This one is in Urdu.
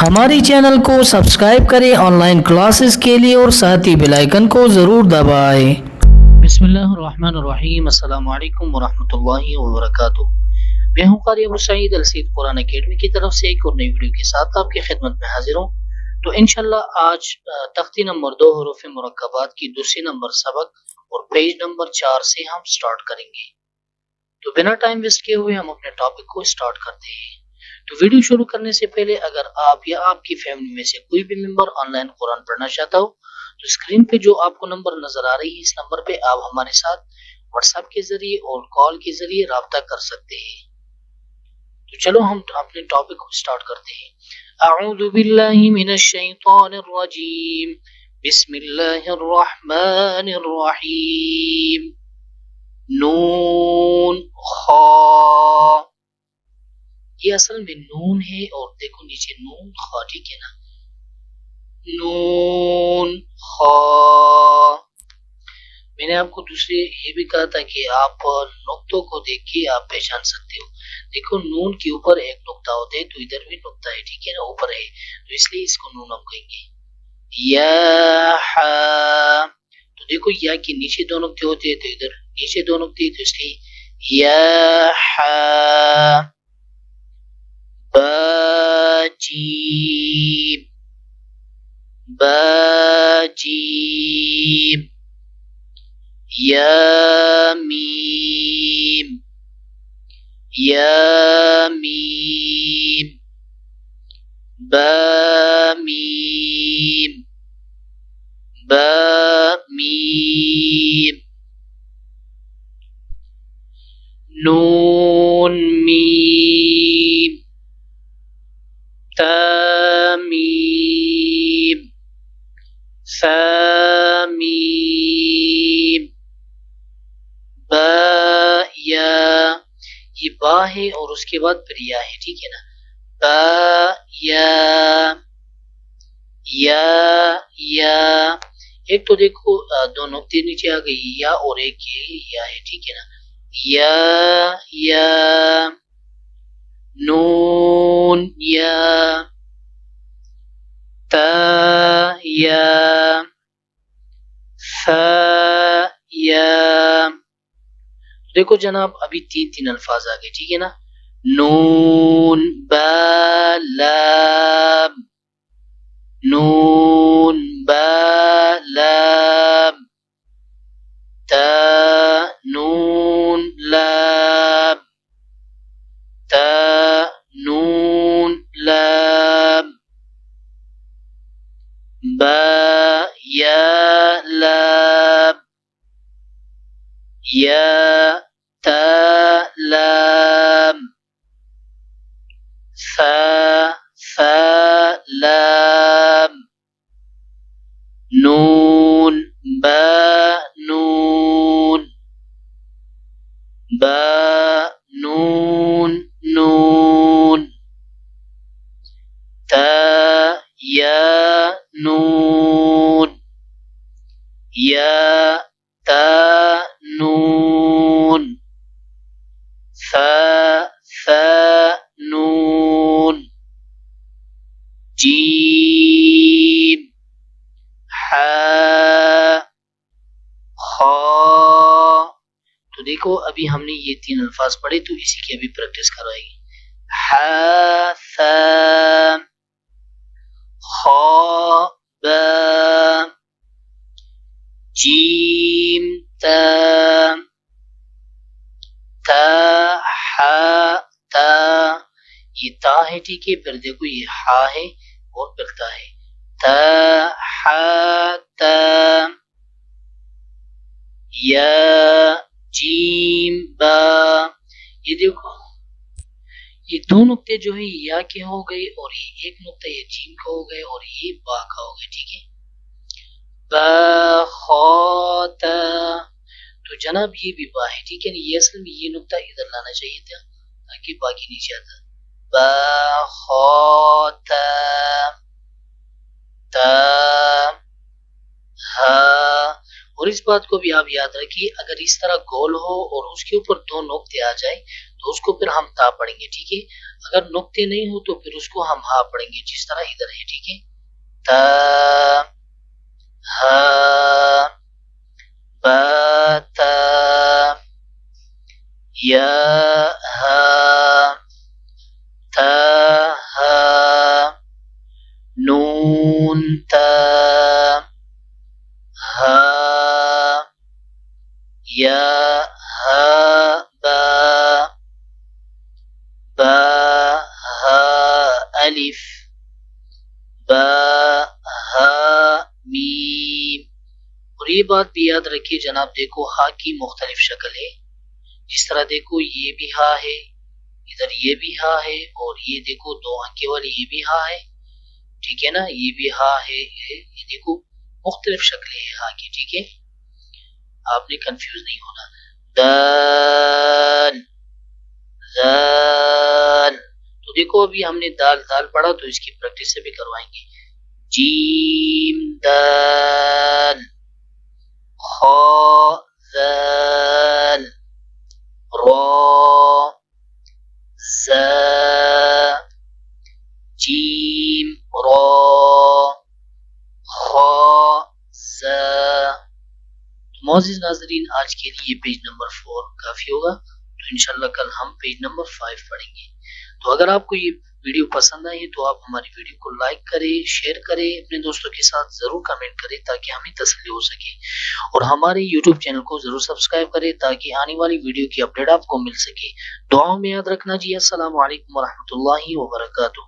ہماری چینل کو سبسکرائب کریں آن لائن کلاسز کے لیے اور ساتھ ہی بیل آئیکن کو ضرور دبائیں۔ بسم اللہ الرحمن الرحیم۔ السلام علیکم ورحمۃ اللہ وبرکاتہ۔ میں ہوں قاری ابو سعید السید قرآن اکیڈمی کی طرف سے ایک اور نئی ویڈیو کے ساتھ آپ کی خدمت میں حاضر ہوں۔ تو انشاءاللہ آج تختی نمبر 2 حروف مرکبات کی دوسری نمبر سبق اور پیج نمبر 4 سے ہم سٹارٹ کریں گے۔ تو بنا ٹائم ویسٹ کیے ہوئے ہم اپنے ٹاپک کو سٹارٹ کرتے ہیں۔ تو ویڈیو شروع کرنے سے پہلے اگر آپ یا آپ کی فیملی میں سے کوئی بھی ممبر آن لائن قرآن پڑھنا چاہتا ہو تو اسکرین پہ جو آپ کو نمبر نظر آ رہی ہے اس نمبر پہ آپ ہمارے ساتھ واٹس ایپ کے ذریعے اور کال کے ذریعے رابطہ کر سکتے ہیں۔ تو چلو ہم اپنے ٹاپک کو سٹارٹ کرتے ہیں۔ اعوذ باللہ من الشیطان الرجیم، بسم اللہ الرحمن الرحیم۔ نون خا، یہ اصل میں نون ہے اور دیکھو نیچے نون خا، ٹھیک ہے نا، نون خا۔ میں نے آپ کو دوسرے یہ بھی کہا تھا کہ آپ نقطوں کو دیکھ کے آپ پہچان سکتے ہو۔ دیکھو نون کے اوپر ایک نقطہ ہوتا ہے تو ادھر بھی نقطہ ہے، ٹھیک ہے نا، اوپر ہے، تو اس لیے اس کو نون ہم کہیں گے۔ یا حا، تو دیکھو یا کے نیچے دو نقطے ہوتے ہیں تو ادھر نیچے دو نقطے، تو اس لیے یا حا۔ با جیم، با جیم۔ یا میم، یا میم۔ با میم، با میم۔ نون میم، تا میم، ثا میم۔ با یا، یہ با ہے اور اس کے بعد پھر یا ہے، ٹھیک ہے نا، با یا، یا۔ ایک تو دیکھو دو نقطے نیچے آ گئی یا، اور ایک یہ یا ہے، ٹھیک ہے نا، یا۔ نون یا، تا یا، ثا یا۔ دیکھو جناب ابھی تین الفاظ آ گئے، ٹھیک ہے نا، نون با لام، نون با لام، تا نون لام، تا نون لام۔ با یا لام، یا تا لام، ثا لام۔ نون با نون، با نون نون۔ تا یا نون، یا تا نون، ثا نون۔ جیم، حا، خا۔ تو دیکھو ابھی ہم نے یہ تین الفاظ پڑھے تو اسی کی ابھی پریکٹس کروائے گی۔ حا ثا، خا با، جیم تا، تا حا تا۔ یہ تا ہے، ٹھیک ہے، پھر دیکھو یہ ہا ہے اور پھر تا ہے، تا حا تا۔ یا جیم با، یہ دیکھو یہ دو نقطے جو ہیں یا کے ہو گئے اور یہ ایک نقطہ یہ جیم کا ہو گئے اور یہ با کا ہو گئے، ٹھیک ہے۔ با خا تا، تو جناب یہ بھی با ہے، ٹھیک ہے نا، یہ اصل میں یہ نقطہ ادھر لانا چاہیے تھا تاکہ باقی نیچے آتا۔ با خا تا، تا ہا، اور اور اس بات کو بھی آپ یاد رکھیے، اگر اس طرح گول ہو اور اس کے اوپر دو نقطے آ جائیں تو اس کو پھر ہم تا پڑھیں گے، ٹھیک ہے؟ اگر نقطے نہیں ہو تو پھر اس کو ہم ہا پڑھیں گے، جس طرح ادھر ہے، ٹھیک ہے؟ تا ہا با تا یا ہا تا ہا نون تا ہا یا ہا با با ہا الف با ہا میم۔ اور یہ بات بھی یاد رکھیے جناب، دیکھو ہا کی مختلف شکل ہے، جس طرح دیکھو یہ بھی ہا ہے، ادھر یہ بھی ہا ہے، اور یہ دیکھو دو انکے والی یہ بھی ہا ہے، ٹھیک ہے نا؟ یہ بھی ہا ہے، یہ دیکھو مختلف شکلیں ہیں ہا کی، ٹھیک ہے؟ آپ نے کنفیوز نہیں ہونا۔ دال دال، تو دیکھو ابھی ہم نے دال دال پڑھا تو اس کی پریکٹس سے بھی کروائیں گے۔ جیم دال، خا دال، را زا، جیم را، خا زا۔ معزز ناظرین، آج کے لیے پیج نمبر 4 کافی ہوگا، تو انشاءاللہ کل ہم پیج نمبر 5 پڑھیں گے۔ تو اگر آپ کو یہ ویڈیو پسند آئی تو آپ ہماری ویڈیو کو لائک کریں، شیئر کریں، اپنے دوستوں کے ساتھ ضرور کمنٹ کریں تاکہ ہمیں تسلی ہو سکے، اور ہمارے یوٹیوب چینل کو ضرور سبسکرائب کریں تاکہ آنے والی ویڈیو کی اپڈیٹ آپ کو مل سکے۔ دعاؤں میں یاد رکھنا جی۔ السلام علیکم ورحمۃ اللہ وبرکاتہ۔